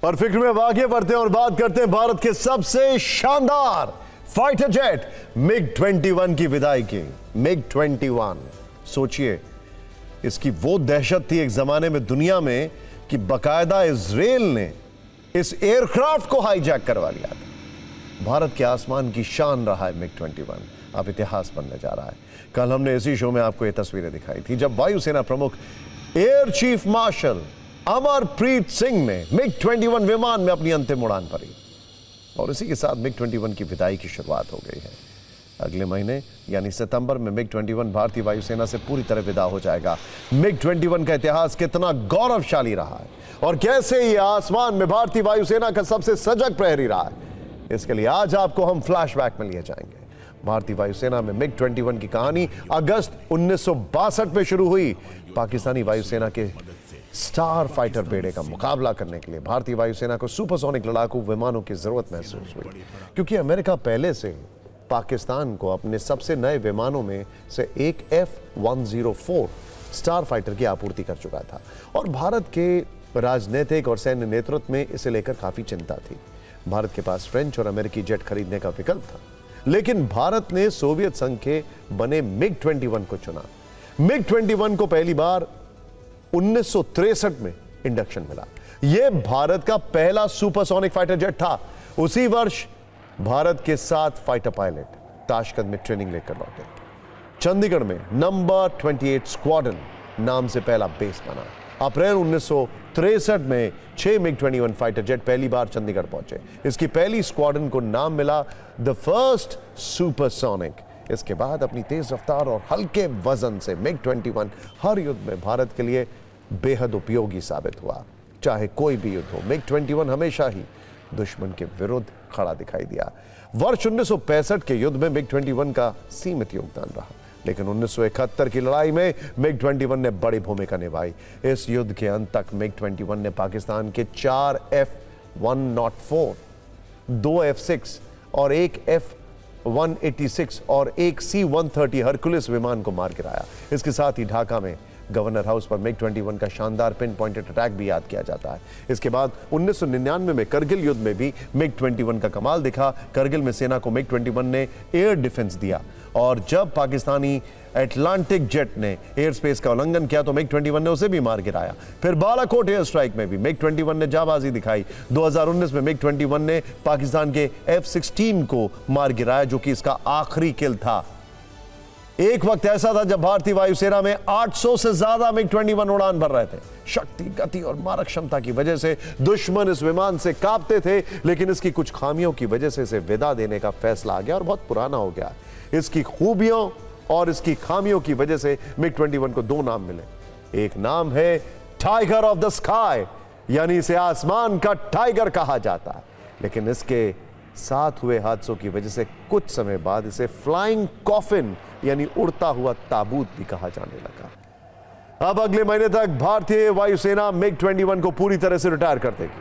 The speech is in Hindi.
और फिक्र में आगे बढ़ते हैं और बात करते हैं भारत के सबसे शानदार फाइटर जेट MiG-21 की विदाई की। MiG-21, सोचिए, इसकी वो दहशत थी एक जमाने में दुनिया में कि बकायदा इजराइल ने इस एयरक्राफ्ट को हाईजैक करवा लिया था। भारत के आसमान की शान रहा है MiG-21, अब इतिहास बनने जा रहा है। कल हमने इसी शो में आपको ये तस्वीरें दिखाई थी जब वायुसेना प्रमुख air chief marshal Amarpreet Singh ने MiG-21 विमान में अपनी अंतिम उड़ान भरी और इसी के साथ MiG-21 की विदाई की शुरुआत हो गई है। अगले महीने यानी सितंबर में MiG-21 भारतीय वायुसेना से पूरी तरह विदा हो जाएगा। MiG-21 का इतिहास कितना गौरवशाली रहा है और कैसे ये आसमान में भारतीय वायुसेना का सबसे सजग प्रहरी रहा है, इसके लिए आज आपको हम फ्लैशबैक में लिए जाएंगे। भारतीय वायुसेना में MiG-21 की कहानी अगस्त 1962 में शुरू हुई। पाकिस्तानी वायुसेना के स्टार फाइटर बेड़े का मुकाबला करने के लिए भारतीय वायुसेना को सुपरसोनिक लड़ाकू विमानों की जरूरत महसूस हुई, क्योंकि अमेरिका पहले से पाकिस्तान को अपने सबसे नए विमानों में से एक F-104 स्टार फाइटर की आपूर्ति कर चुका था और भारत के राजनीतिक और सैन्य नेतृत्व में इसे लेकर काफी चिंता थी। भारत के पास फ्रेंच और अमेरिकी जेट खरीदने का विकल्प था, लेकिन भारत ने सोवियत संघ के बने MiG-21 को चुना। MiG-21 को पहली बार 1963 में इंडक्शन मिला। यह भारत का पहला सुपरसोनिक फाइटर जेट था। उसी वर्ष भारत के 7 फाइटर पायलट ताशकंद में ट्रेनिंग लेकर लौटे। चंडीगढ़ में नंबर 28 स्क्वाड्रन नाम से पहला बेस बना। अप्रैल 1963 में 6 MiG-21 फाइटर जेट पहली बार चंडीगढ़ पहुंचे। इसकी पहली स्क्वाड्रन को नाम मिला द फर्स्ट सुपरसोनिक। इसके बाद अपनी तेज रफ्तार और हल्के वजन से MiG-21 हर युद्ध में भारत के लिए बेहद उपयोगी साबित हुआ। चाहे कोई भी युद्ध हो, MiG-21 हमेशा ही दुश्मन के विरुद्ध खड़ा दिखाई दिया। वर्ष 1965 के युद्ध में MiG-21 का सीमित योगदान रहा, लेकिन 1971 की लड़ाई में MiG-21 ने बड़ी भूमिका निभाई। इस युद्ध के अंत तक MiG-21 ने पाकिस्तान के 4 F-104, 2 F-6 और एक F-186 और एक C-130 हरकुलिस विमान को मार गिराया। इसके साथ ही ढाका में गवर्नर हाउस पर MiG-21 का शानदार पिन पॉइंटेड अटैक भी याद किया जाता है। इसके बाद 1999 में करगिल युद्ध में भी MiG-21 का कमाल दिखा। करगिल में सेना को MiG-21 ने एयर डिफेंस दिया और जब पाकिस्तानी एटलांटिक जेट ने एयर स्पेस का उल्लंघन किया तो MiG-21 ने उसे भी मार गिराया। फिर बालाकोट एयर स्ट्राइक में भी MiG-21 ने जाबाजी दिखाई। 2019 में MiG-21 ने पाकिस्तान के F-16 को मार गिराया, जो कि इसका आखिरी किल था। एक वक्त ऐसा था जब भारतीय वायुसेना में 800 से ज्यादा MiG-21 उड़ान भर रहे थे। शक्ति, गति और मारक क्षमता की वजह से दुश्मन इस विमान से कांपते थे, लेकिन इसकी कुछ खामियों की वजह से इसे विदा देने का फैसला आ गया और बहुत पुराना हो गया। इसकी खूबियों और इसकी खामियों की वजह से MiG-21 को 2 नाम मिले। एक नाम है टाइगर ऑफ द स्काई, यानी इसे आसमान का टाइगर कहा जाता है, लेकिन इसके साथ हुए हादसों की वजह से कुछ समय बाद इसे फ्लाइंग कॉफिन यानी उड़ता हुआ ताबूत भी कहा जाने लगा। अब अगले महीने तक भारतीय वायुसेना MiG-21 को पूरी तरह से रिटायर कर देगी।